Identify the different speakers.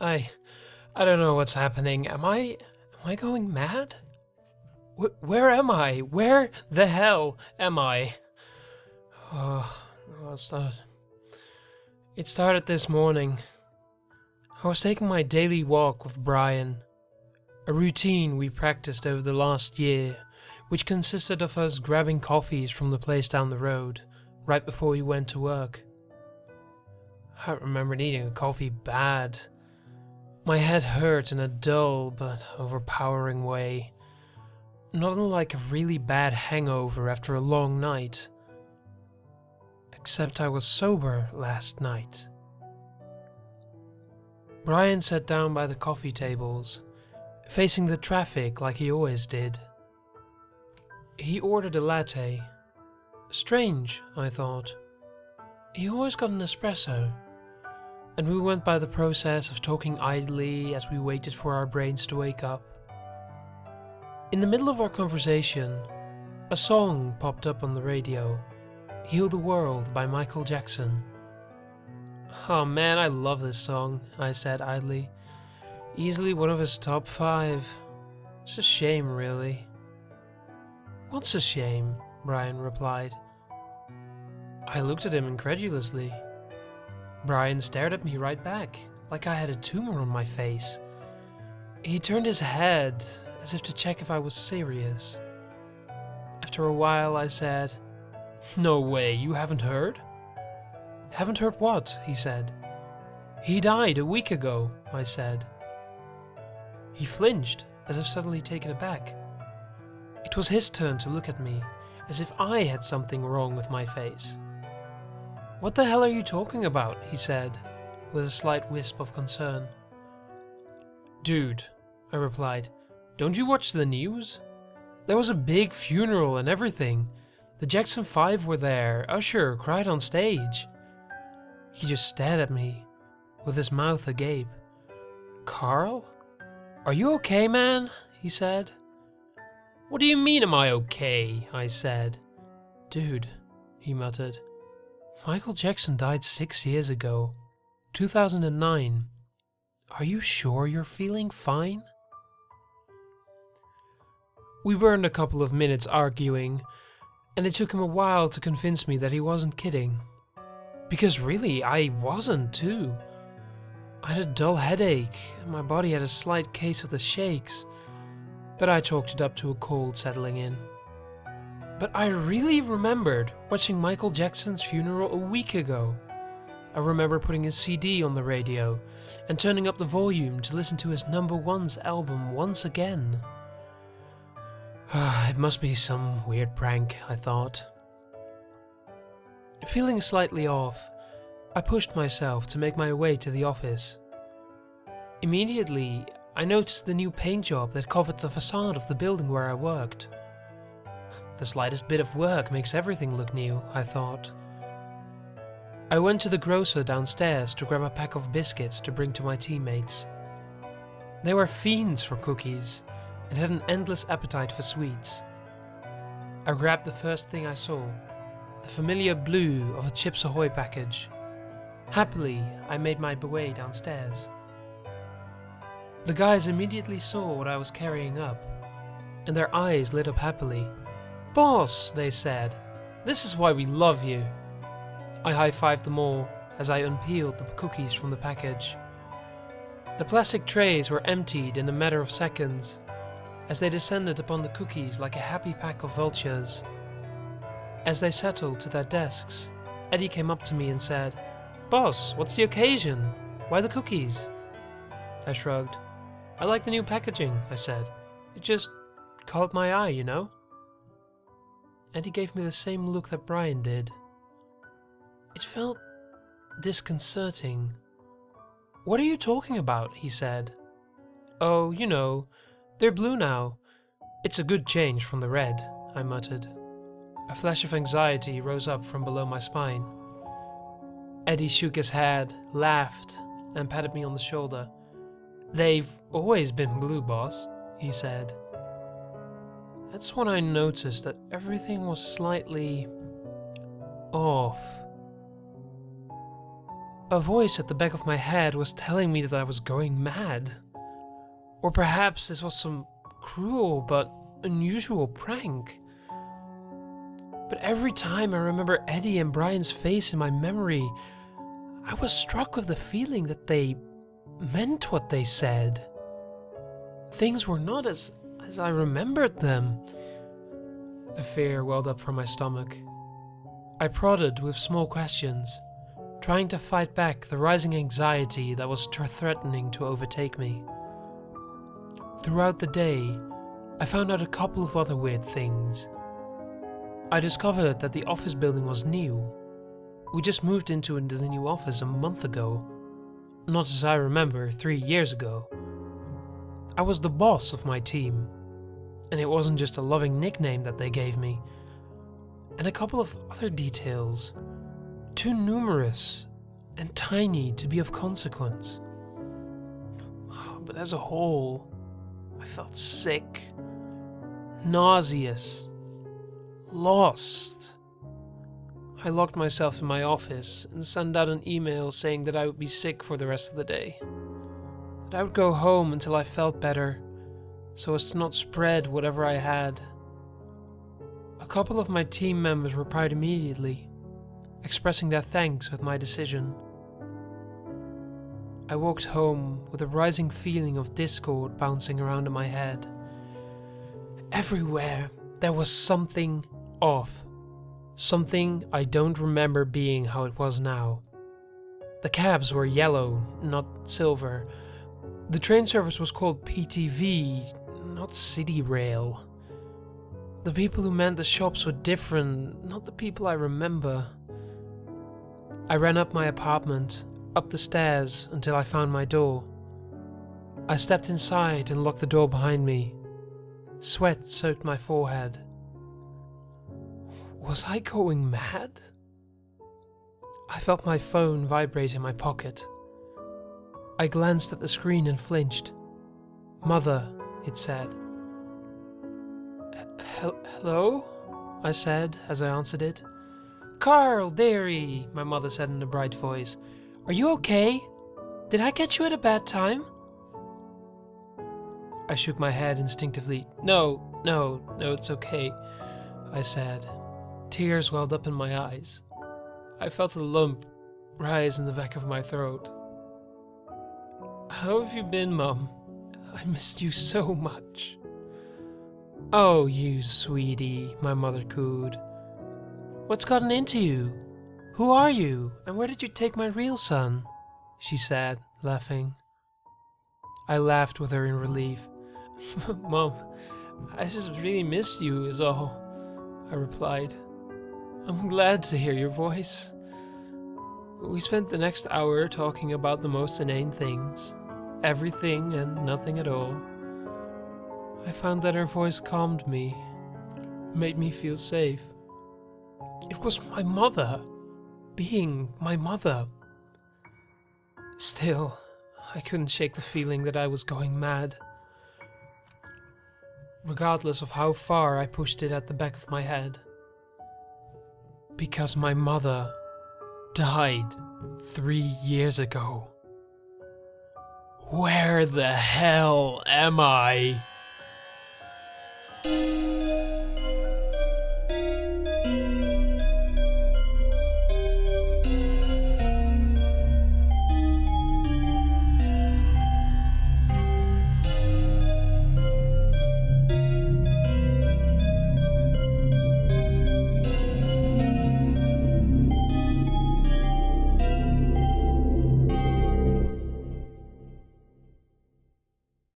Speaker 1: I I don't know what's happening. Am I going mad? Where am I? Where the hell am I? Oh, what's that? It started this morning. I was taking my daily walk with Brian, a routine we practiced over the last year, which consisted of us grabbing coffees from the place down the road, right before we went to work. I remember needing a coffee bad. My head hurt in a dull but overpowering way, not unlike a really bad hangover after a long night. Except I was sober last night. Brian sat down by the coffee tables, facing the traffic like he always did. He ordered a latte. Strange, I thought. He always got an espresso. And we went by the process of talking idly as we waited for our brains to wake up. In the middle of our conversation, a song popped up on the radio, Heal the World by Michael Jackson. Oh man, I love this song, I said idly. Easily one of his top 5. It's a shame, really. What's a shame? Brian replied. I looked at him incredulously. Brian stared at me right back, like I had a tumor on my face. He turned his head, as if to check if I was serious. After a while I said, No way, you haven't heard? Haven't heard what? He said. He died a week ago, I said. He flinched, as if suddenly taken aback. It was his turn to look at me, as if I had something wrong with my face. What the hell are you talking about? He said, with a slight wisp of concern. Dude, I replied, don't you watch the news? There was a big funeral and everything. The Jackson 5 were there, Usher cried on stage. He just stared at me, with his mouth agape. Carl? Are you okay, man? He said. What do you mean am I okay? I said. Dude, he muttered. Michael Jackson died 6 years ago, 2009. Are you sure you're feeling fine? We burned a couple of minutes arguing, and it took him a while to convince me that he wasn't kidding. Because really, I wasn't too. I had a dull headache, and my body had a slight case of the shakes, but I chalked it up to a cold settling in. But I really remembered watching Michael Jackson's funeral a week ago. I remember putting his CD on the radio and turning up the volume to listen to his #1's album once again. It must be some weird prank, I thought. Feeling slightly off, I pushed myself to make my way to the office. Immediately, I noticed the new paint job that covered the facade of the building where I worked. The slightest bit of work makes everything look new, I thought. I went to the grocer downstairs to grab a pack of biscuits to bring to my teammates. They were fiends for cookies and had an endless appetite for sweets. I grabbed the first thing I saw, the familiar blue of a Chips Ahoy package. Happily, I made my way downstairs. The guys immediately saw what I was carrying up, and their eyes lit up happily. Boss, they said, this is why we love you. I high-fived them all as I unpeeled the cookies from the package. The plastic trays were emptied in a matter of seconds, as they descended upon the cookies like a happy pack of vultures. As they settled to their desks, Eddie came up to me and said, Boss, what's the occasion? Why the cookies? I shrugged. I like the new packaging, I said. It just caught my eye, you know? And he gave me the same look that Brian did. It felt disconcerting. What are you talking about? He said. Oh, you know, they're blue now. It's a good change from the red, I muttered. A flash of anxiety rose up from below my spine. Eddie shook his head, laughed, and patted me on the shoulder. They've always been blue, boss, he said. That's when I noticed that everything was slightly off. A voice at the back of my head was telling me that I was going mad. Or perhaps this was some cruel but unusual prank. But every time I remember Eddie and Brian's face in my memory, I was struck with the feeling that they meant what they said. Things were not as I remembered them. A fear welled up from my stomach. I prodded with small questions, trying to fight back the rising anxiety that was threatening to overtake me. Throughout the day, I found out a couple of other weird things. I discovered that the office building was new. We just moved into the new office a month ago. Not as I remember, 3 years ago. I was the boss of my team, and it wasn't just a loving nickname that they gave me. And a couple of other details, too numerous and tiny to be of consequence. But as a whole, I felt sick, nauseous, lost. I locked myself in my office and sent out an email saying that I would be sick for the rest of the day. That I would go home until I felt better, so as to not spread whatever I had. A couple of my team members replied immediately, expressing their thanks with my decision. I walked home with a rising feeling of discord bouncing around in my head. Everywhere there was something off. Something I don't remember being how it was now. The cabs were yellow, not silver. The train service was called PTV, not City Rail. The people who manned the shops were different, not the people I remember. I ran up my apartment, up the stairs until I found my door. I stepped inside and locked the door behind me. Sweat soaked my forehead. Was I going mad? I felt my phone vibrate in my pocket. I glanced at the screen and flinched. "Mother," it said. "Hello?" I said as I answered it. "Carl, dearie," my mother said in a bright voice. "Are you okay? Did I catch you at a bad time?" I shook my head instinctively. No, it's okay," I said. Tears welled up in my eyes. I felt a lump rise in the back of my throat. "How have you been, Mum? I missed you so much." "Oh, you sweetie," my mother cooed. "What's gotten into you? Who are you, and where did you take my real son?" she said, laughing. I laughed with her in relief. "Mom, I just really missed you is all," I replied. "I'm glad to hear your voice." We spent the next hour talking about the most inane things, everything and nothing at all. I found that her voice calmed me, made me feel safe. It was my mother, being my mother. Still, I couldn't shake the feeling that I was going mad. Regardless of how far I pushed it at the back of my head. Because my mother died 3 years ago. Where the hell am I?